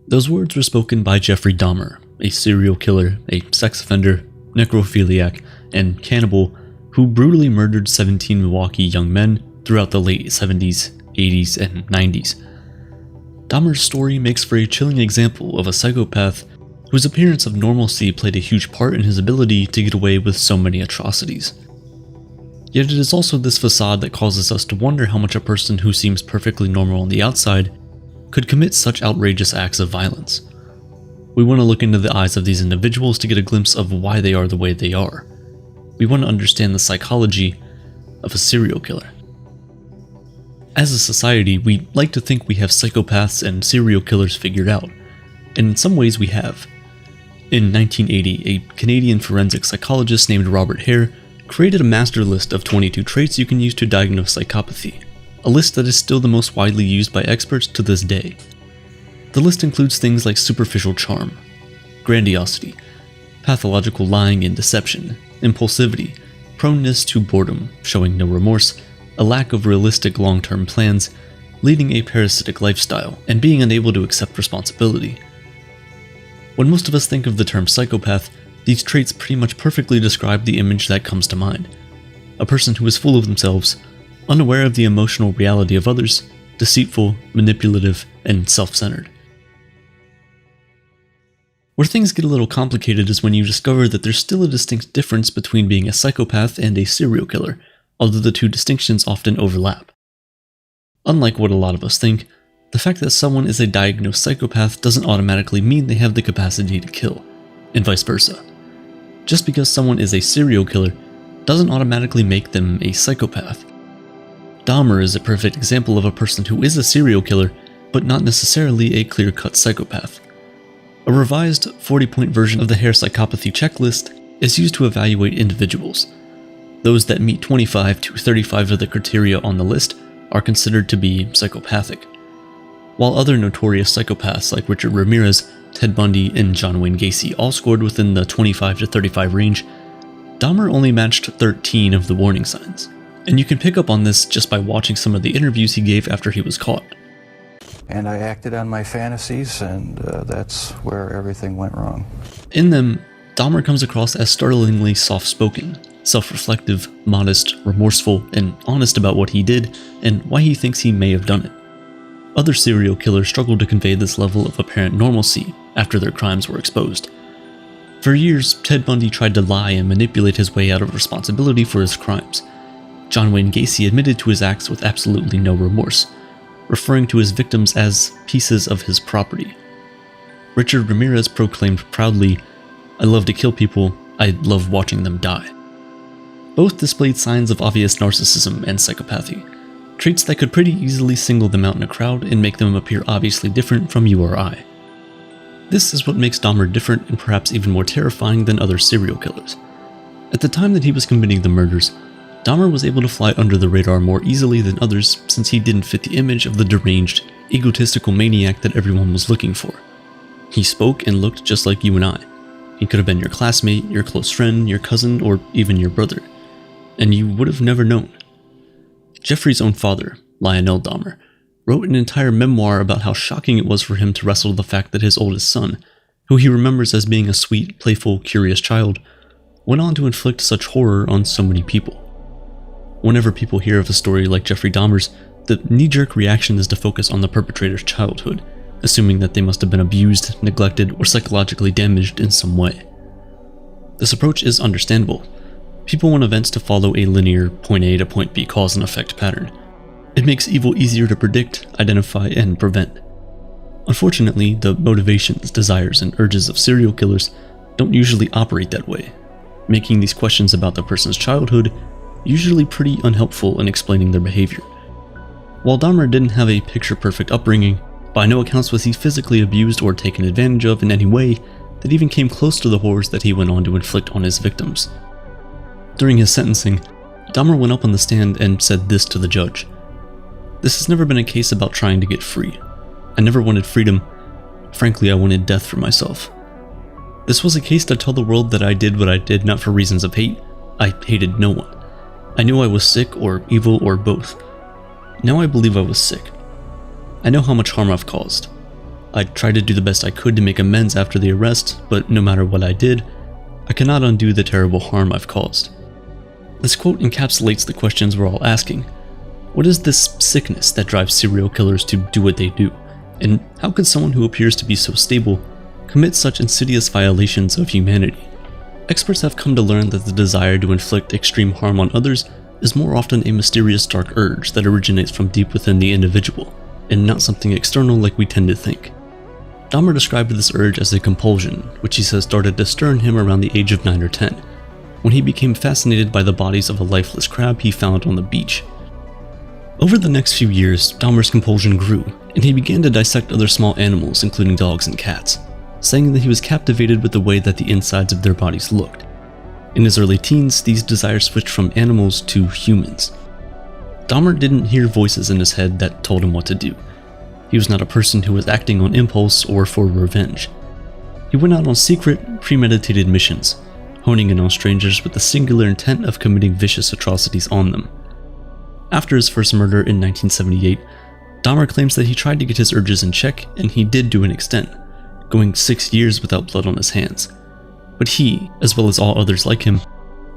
Those words were spoken by Jeffrey Dahmer, a serial killer, a sex offender, necrophiliac, and cannibal who brutally murdered 17 Milwaukee young men throughout the late 70s, 80s, and 90s. Dahmer's story makes for a chilling example of a psychopath whose appearance of normalcy played a huge part in his ability to get away with so many atrocities. Yet it is also this facade that causes us to wonder how much a person who seems perfectly normal on the outside could commit such outrageous acts of violence. We want to look into the eyes of these individuals to get a glimpse of why they are the way they are. We want to understand the psychology of a serial killer. As a society, we like to think we have psychopaths and serial killers figured out, and in some ways we have. In 1980, a Canadian forensic psychologist named Robert Hare created a master list of 22 traits you can use to diagnose psychopathy, a list that is still the most widely used by experts to this day. The list includes things like superficial charm, grandiosity, pathological lying and deception, impulsivity, proneness to boredom, showing no remorse, a lack of realistic long-term plans, leading a parasitic lifestyle, and being unable to accept responsibility. When most of us think of the term psychopath, these traits pretty much perfectly describe the image that comes to mind. A person who is full of themselves, unaware of the emotional reality of others, deceitful, manipulative, and self-centered. Where things get a little complicated is when you discover that there's still a distinct difference between being a psychopath and a serial killer, although the two distinctions often overlap. Unlike what a lot of us think, the fact that someone is a diagnosed psychopath doesn't automatically mean they have the capacity to kill, and vice versa. Just because someone is a serial killer doesn't automatically make them a psychopath. Dahmer is a perfect example of a person who is a serial killer, but not necessarily a clear-cut psychopath. A revised 40-point version of the Hare psychopathy checklist is used to evaluate individuals. Those that meet 25 to 35 of the criteria on the list are considered to be psychopathic, while other notorious psychopaths like Richard Ramirez, Ted Bundy, and John Wayne Gacy all scored within the 25 to 35 range. Dahmer only matched 13 of the warning signs, and you can pick up on this just by watching some of the interviews he gave after he was caught. And I acted on my fantasies, and that's where everything went wrong. In them, Dahmer comes across as startlingly soft-spoken, self-reflective, modest, remorseful, and honest about what he did and why he thinks he may have done it. Other serial killers struggle to convey this level of apparent normalcy after their crimes were exposed. For years, Ted Bundy tried to lie and manipulate his way out of responsibility for his crimes. John Wayne Gacy admitted to his acts with absolutely no remorse, referring to his victims as pieces of his property. Richard Ramirez proclaimed proudly, "I love to kill people, I love watching them die." Both displayed signs of obvious narcissism and psychopathy, traits that could pretty easily single them out in a crowd and make them appear obviously different from you or I. This is what makes Dahmer different and perhaps even more terrifying than other serial killers. At the time that he was committing the murders, Dahmer was able to fly under the radar more easily than others since he didn't fit the image of the deranged, egotistical maniac that everyone was looking for. He spoke and looked just like you and I. He could have been your classmate, your close friend, your cousin, or even your brother. And you would have never known. Jeffrey's own father, Lionel Dahmer, wrote an entire memoir about how shocking it was for him to wrestle the fact that his oldest son, who he remembers as being a sweet, playful, curious child, went on to inflict such horror on so many people. Whenever people hear of a story like Jeffrey Dahmer's, the knee-jerk reaction is to focus on the perpetrator's childhood, assuming that they must have been abused, neglected, or psychologically damaged in some way. This approach is understandable. People want events to follow a linear point A to point B cause and effect pattern. It makes evil easier to predict, identify, and prevent. Unfortunately, the motivations, desires, and urges of serial killers don't usually operate that way, making these questions about the person's childhood usually pretty unhelpful in explaining their behavior. While Dahmer didn't have a picture-perfect upbringing, by no accounts was he physically abused or taken advantage of in any way that even came close to the horrors that he went on to inflict on his victims. During his sentencing, Dahmer went up on the stand and said this to the judge: "This has never been a case about trying to get free. I never wanted freedom. Frankly, I wanted death for myself. This was a case to tell the world that I did what I did not for reasons of hate. I hated no one. I knew I was sick or evil or both. Now I believe I was sick. I know how much harm I've caused. I tried to do the best I could to make amends after the arrest, but no matter what I did, I cannot undo the terrible harm I've caused. This quote encapsulates the questions we're all asking. What is this sickness that drives serial killers to do what they do? And how could someone who appears to be so stable commit such insidious violations of humanity? Experts have come to learn that the desire to inflict extreme harm on others is more often a mysterious dark urge that originates from deep within the individual, and not something external like we tend to think. Dahmer described this urge as a compulsion, which he says started to stir in him around the age of 9 or 10, when he became fascinated by the bodies of a lifeless crab he found on the beach. Over the next few years, Dahmer's compulsion grew, and he began to dissect other small animals, including dogs and cats, saying that he was captivated with the way that the insides of their bodies looked. In his early teens, these desires switched from animals to humans. Dahmer didn't hear voices in his head that told him what to do. He was not a person who was acting on impulse or for revenge. He went out on secret, premeditated missions, honing in on strangers with the singular intent of committing vicious atrocities on them. After his first murder in 1978, Dahmer claims that he tried to get his urges in check, and he did to an extent, going 6 years without blood on his hands. But he, as well as all others like him,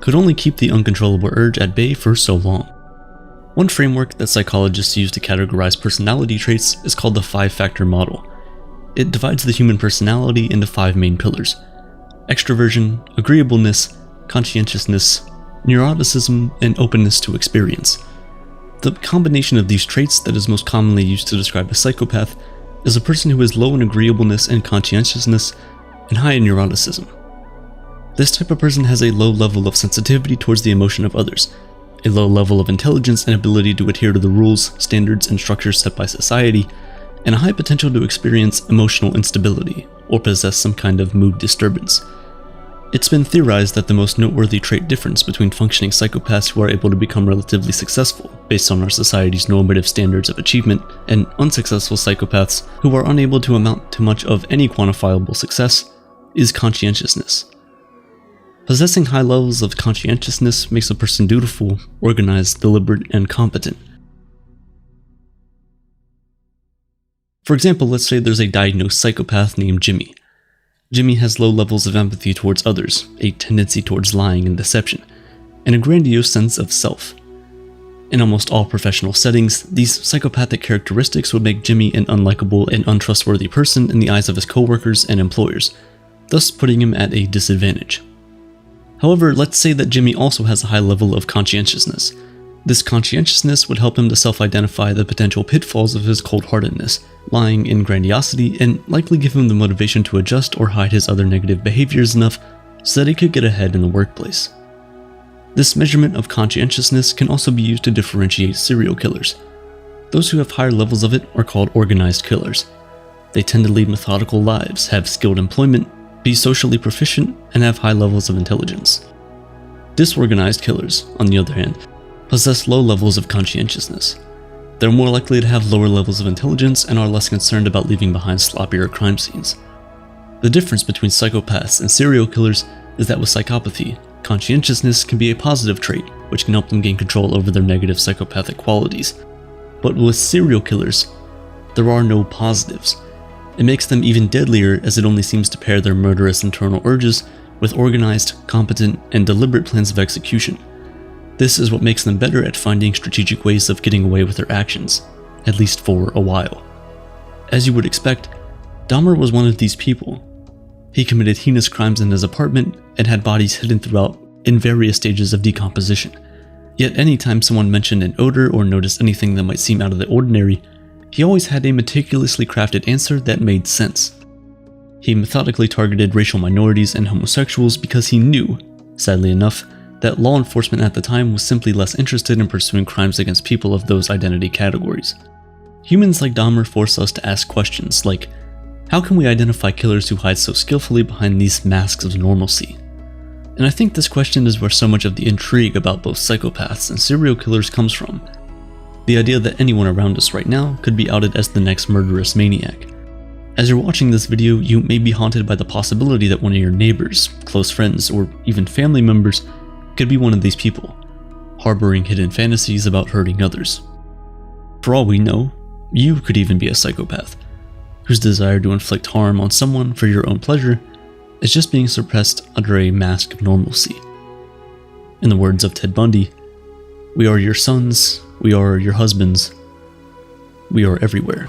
could only keep the uncontrollable urge at bay for so long. One framework that psychologists use to categorize personality traits is called the 5-factor model. It divides the human personality into 5 main pillars: extroversion, agreeableness, conscientiousness, neuroticism, and openness to experience. The combination of these traits that is most commonly used to describe a psychopath is a person who is low in agreeableness and conscientiousness and high in neuroticism. This type of person has a low level of sensitivity towards the emotion of others, a low level of intelligence and ability to adhere to the rules, standards, and structures set by society, and a high potential to experience emotional instability or possess some kind of mood disturbance. It's been theorized that the most noteworthy trait difference between functioning psychopaths who are able to become relatively successful based on our society's normative standards of achievement and unsuccessful psychopaths who are unable to amount to much of any quantifiable success is conscientiousness. Possessing high levels of conscientiousness makes a person dutiful, organized, deliberate, and competent. For example, let's say there's a diagnosed psychopath named Jimmy. Jimmy has low levels of empathy towards others, a tendency towards lying and deception, and a grandiose sense of self. In almost all professional settings, these psychopathic characteristics would make Jimmy an unlikable and untrustworthy person in the eyes of his coworkers and employers, thus putting him at a disadvantage. However, let's say that Jimmy also has a high level of conscientiousness. This conscientiousness would help him to self-identify the potential pitfalls of his cold-heartedness, lying in grandiosity, and likely give him the motivation to adjust or hide his other negative behaviors enough so that he could get ahead in the workplace. This measurement of conscientiousness can also be used to differentiate serial killers. Those who have higher levels of it are called organized killers. They tend to lead methodical lives, have skilled employment, be socially proficient, and have high levels of intelligence. Disorganized killers, on the other hand, possess low levels of conscientiousness. They're more likely to have lower levels of intelligence and are less concerned about leaving behind sloppier crime scenes. The difference between psychopaths and serial killers is that with psychopathy, conscientiousness can be a positive trait, which can help them gain control over their negative psychopathic qualities. But with serial killers, there are no positives. It makes them even deadlier as it only seems to pair their murderous internal urges with organized, competent, and deliberate plans of execution. This is what makes them better at finding strategic ways of getting away with their actions, at least for a while. As you would expect, Dahmer was one of these people. He committed heinous crimes in his apartment and had bodies hidden throughout in various stages of decomposition. Yet anytime someone mentioned an odor or noticed anything that might seem out of the ordinary, he always had a meticulously crafted answer that made sense. He methodically targeted racial minorities and homosexuals because he knew, sadly enough, that law enforcement at the time was simply less interested in pursuing crimes against people of those identity categories. Humans like Dahmer force us to ask questions like, how can we identify killers who hide so skillfully behind these masks of normalcy? And I think this question is where so much of the intrigue about both psychopaths and serial killers comes from. The idea that anyone around us right now could be outed as the next murderous maniac. As you're watching this video, you may be haunted by the possibility that one of your neighbors, close friends, or even family members could be one of these people, harboring hidden fantasies about hurting others. For all we know, you could even be a psychopath. whose desire to inflict harm on someone for your own pleasure is just being suppressed under a mask of normalcy. In the words of Ted Bundy, "We are your sons, we are your husbands, we are everywhere."